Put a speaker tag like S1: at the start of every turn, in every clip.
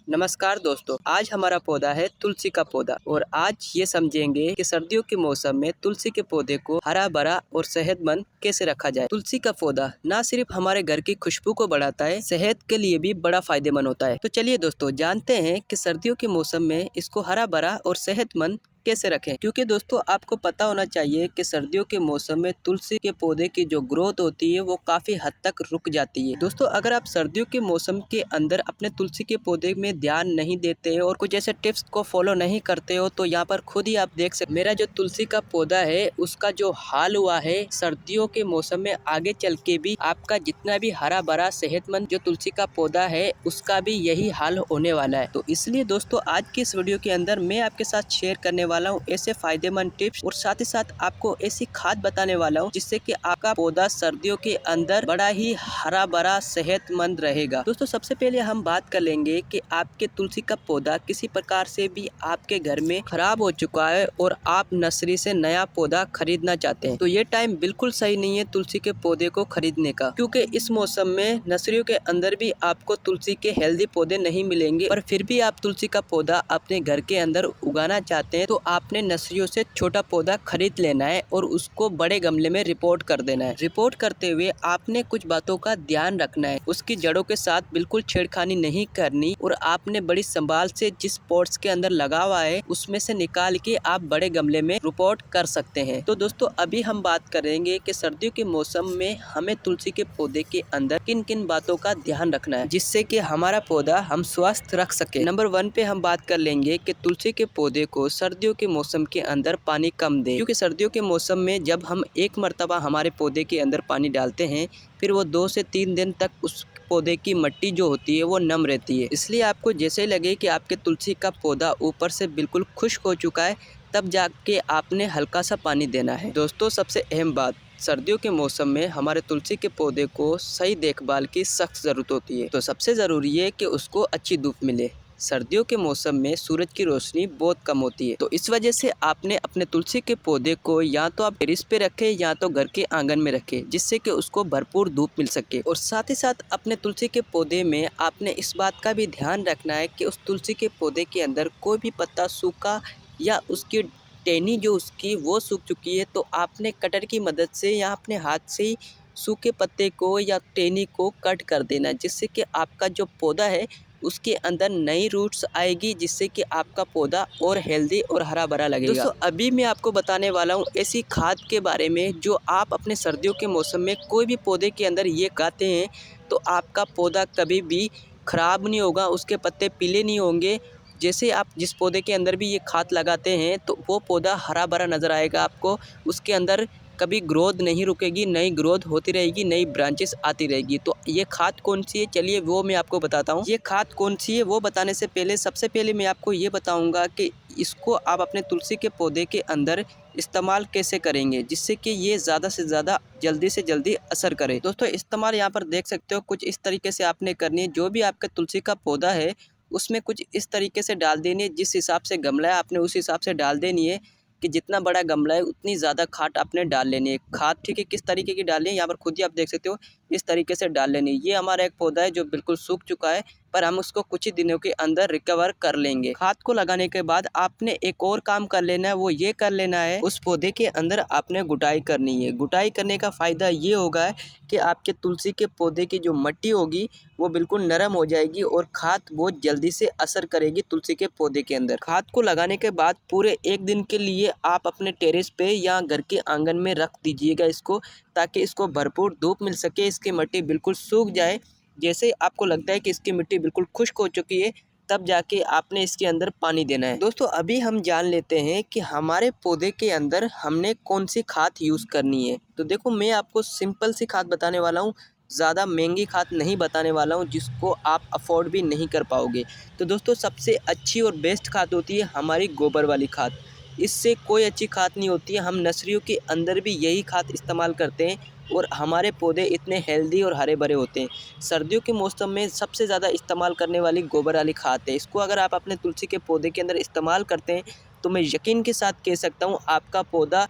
S1: नमस्कार दोस्तों, आज हमारा पौधा है तुलसी का पौधा और आज ये समझेंगे कि सर्दियों के मौसम में तुलसी के पौधे को हरा भरा और सेहतमंद कैसे रखा जाए। तुलसी का पौधा न सिर्फ हमारे घर की खुशबू को बढ़ाता है, सेहत के लिए भी बड़ा फायदेमंद होता है। तो चलिए दोस्तों जानते हैं कि सर्दियों के मौसम में इसको हरा भरा और सेहतमंद कैसे रखें। क्योंकि दोस्तों आपको पता होना चाहिए कि सर्दियों के मौसम में तुलसी के पौधे की जो ग्रोथ होती है वो काफी हद तक रुक जाती है। दोस्तों अगर आप सर्दियों के मौसम के अंदर अपने तुलसी के पौधे में ध्यान नहीं देते हो और कुछ ऐसे टिप्स को फॉलो नहीं करते हो तो यहाँ पर खुद ही आप देख सकते। मेरा जो तुलसी का पौधा है उसका जो हाल हुआ है, सर्दियों के मौसम में आगे चल के भी आपका जितना भी हरा भरा सेहतमंद जो तुलसी का पौधा है उसका भी यही हाल होने वाला है। तो इसलिए दोस्तों आज की इस वीडियो के अंदर मैं आपके साथ शेयर करने वाला हूँ ऐसे फायदेमंद टिप्स और साथ ही साथ आपको ऐसी खाद बताने वाला हूँ जिससे कि आपका पौधा सर्दियों के अंदर बड़ा ही हरा भरा सेहतमंद रहेगा। दोस्तों सबसे पहले हम बात कर लेंगे कि आपके तुलसी का पौधा किसी प्रकार से भी आपके घर में खराब हो चुका है और आप नर्सरी से नया पौधा खरीदना चाहते हैं तो ये टाइम बिल्कुल सही नहीं है तुलसी के पौधे को खरीदने का, क्योंकि इस मौसम में नर्सरियों के अंदर भी आपको तुलसी के हेल्दी पौधे नहीं मिलेंगे। पर फिर भी आप तुलसी का पौधा अपने घर के अंदर उगाना चाहते हैं तो आपने नर्सरियों से छोटा पौधा खरीद लेना है और उसको बड़े गमले में रिपोर्ट कर देना है। रिपोर्ट करते हुए आपने कुछ बातों का ध्यान रखना है, उसकी जड़ों के साथ बिल्कुल छेड़खानी नहीं करनी और आपने बड़ी संभाल से जिस पॉट्स के अंदर लगा हुआ है उसमें से निकाल के आप बड़े गमले में रिपोर्ट कर सकते हैं। तो दोस्तों अभी हम बात करेंगे कि सर्दियों के मौसम में हमें तुलसी के पौधे के अंदर किन किन बातों का ध्यान रखना है जिससे कि हमारा पौधा हम स्वस्थ रख सके। नंबर 1 पे हम बात कर लेंगे कि तुलसी के पौधे को सर्दियों के मौसम के अंदर पानी कम दे, क्योंकि सर्दियों के मौसम में जब हम एक मर्तबा हमारे पौधे के अंदर पानी डालते हैं फिर वो 2 से 3 दिन तक उस पौधे की मिट्टी जो होती है वो नम रहती है। इसलिए आपको जैसे लगे कि आपके तुलसी का पौधा ऊपर से बिल्कुल खुश्क हो चुका है तब जाके आपने हल्का सा पानी देना है। दोस्तों सबसे अहम बात, सर्दियों के मौसम में हमारे तुलसी के पौधे को सही देखभाल की सख्त ज़रूरत होती है। तो सबसे ज़रूरी है कि उसको अच्छी धूप मिले। सर्दियों के मौसम में सूरज की रोशनी बहुत कम होती है तो इस वजह से आपने अपने तुलसी के पौधे को या तो आप टेरेस पे रखें या तो घर के आंगन में रखें जिससे कि उसको भरपूर धूप मिल सके। और साथ ही साथ अपने तुलसी के पौधे में आपने इस बात का भी ध्यान रखना है कि उस तुलसी के पौधे के अंदर कोई भी पत्ता सूखा या उसकी टहनी जो उसकी वो सूख चुकी है तो आपने कटर की मदद से या अपने हाथ से ही सूखे पत्ते को या टहनी को कट कर देना, जिससे कि आपका जो पौधा है उसके अंदर नई रूट्स आएगी जिससे कि आपका पौधा और हेल्दी और हरा भरा लगेगा। दोस्तों अभी मैं आपको बताने वाला हूँ ऐसी खाद के बारे में जो आप अपने सर्दियों के मौसम में कोई भी पौधे के अंदर ये गाते हैं तो आपका पौधा कभी भी खराब नहीं होगा, उसके पत्ते पीले नहीं होंगे। जैसे आप जिस पौधे के अंदर भी ये खाद लगाते हैं तो वो पौधा हरा भरा नज़र आएगा आपको, उसके अंदर कभी ग्रोथ नहीं रुकेगी, नई ग्रोथ होती रहेगी, नई ब्रांचेस आती रहेगी। तो ये खाद कौन सी है चलिए वो मैं आपको बताता हूँ। ये खाद कौन सी है वो बताने से पहले सबसे पहले मैं आपको ये बताऊँगा कि इसको आप अपने तुलसी के पौधे के अंदर इस्तेमाल कैसे करेंगे जिससे कि ये ज़्यादा से ज़्यादा जल्दी से जल्दी असर करे। दोस्तों इस्तेमाल यहाँ पर देख सकते हो कुछ इस तरीके से आपने करनी है। जो भी आपका तुलसी का पौधा है उसमें कुछ इस तरीके से डाल देनी है, जिस हिसाब से गमला है आपने उस हिसाब से डाल देनी है कि जितना बड़ा गमला है उतनी ज़्यादा खाद आपने डाल लेनी है। खाद ठीक है किस तरीके की डालनी है यहाँ पर खुद ही आप देख सकते हो, इस तरीके से डाल लेनी है। ये हमारा एक पौधा है जो बिल्कुल सूख चुका है पर हम उसको कुछ ही दिनों के अंदर रिकवर कर लेंगे। खाद को लगाने के बाद आपने एक और काम कर लेना है, वो ये कर लेना है उस पौधे के अंदर आपने गुटाई करनी है। गुटाई करने का फ़ायदा ये होगा कि आपके तुलसी के पौधे की जो मिट्टी होगी वो बिल्कुल नरम हो जाएगी और खाद बहुत जल्दी से असर करेगी तुलसी के पौधे के अंदर। खाद को लगाने के बाद पूरे 1 दिन के लिए आप अपने टेरेस पे या घर के आंगन में रख दीजिएगा इसको, ताकि इसको भरपूर धूप मिल सके, इसकी मिट्टी बिल्कुल सूख जाए। जैसे आपको लगता है कि इसकी मिट्टी बिल्कुल खुश्क हो चुकी है तब जाके आपने इसके अंदर पानी देना है। दोस्तों अभी हम जान लेते हैं कि हमारे पौधे के अंदर हमने कौन सी खाद यूज़ करनी है। तो देखो मैं आपको सिंपल सी खाद बताने वाला हूँ, ज़्यादा महंगी खाद नहीं बताने वाला हूँ जिसको आप अफोर्ड भी नहीं कर पाओगे। तो दोस्तों सबसे अच्छी और बेस्ट खाद होती है हमारी गोबर वाली खाद, इससे कोई अच्छी खाद नहीं होती है। हम नर्सरियों के अंदर भी यही खाद इस्तेमाल करते हैं और हमारे पौधे इतने हेल्दी और हरे भरे होते हैं। सर्दियों के मौसम में सबसे ज़्यादा इस्तेमाल करने वाली गोबर वाली खाद है। इसको अगर आप अपने तुलसी के पौधे के अंदर इस्तेमाल करते हैं तो मैं यकीन के साथ कह सकता हूँ आपका पौधा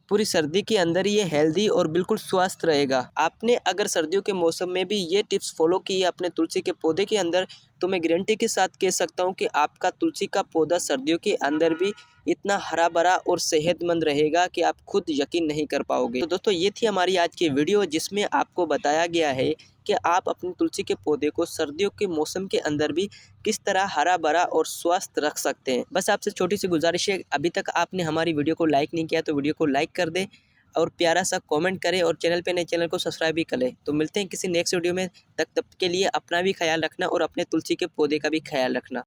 S1: पूरी सर्दी के अंदर ये हेल्दी और बिल्कुल स्वस्थ रहेगा। आपने अगर सर्दियों के मौसम में भी ये टिप्स फॉलो किए अपने तुलसी के पौधे के अंदर तो मैं गारंटी के साथ कह सकता हूँ कि आपका तुलसी का पौधा सर्दियों के अंदर भी इतना हरा भरा और सेहतमंद रहेगा कि आप खुद यकीन नहीं कर पाओगे। तो दोस्तों ये थी हमारी आज की वीडियो, जिसमें आपको बताया गया है कि आप अपने तुलसी के पौधे को सर्दियों के मौसम के अंदर भी किस तरह हरा भरा और स्वस्थ रख सकते हैं। बस आपसे छोटी सी गुजारिश है, अभी तक आपने हमारी वीडियो को लाइक नहीं किया तो वीडियो को लाइक कर दें और प्यारा सा कमेंट करें और चैनल पे नए चैनल को सब्सक्राइब भी कर लें। तो मिलते हैं किसी नेक्स्ट वीडियो में, तब के लिए अपना भी ख्याल रखना और अपने तुलसी के पौधे का भी ख्याल रखना।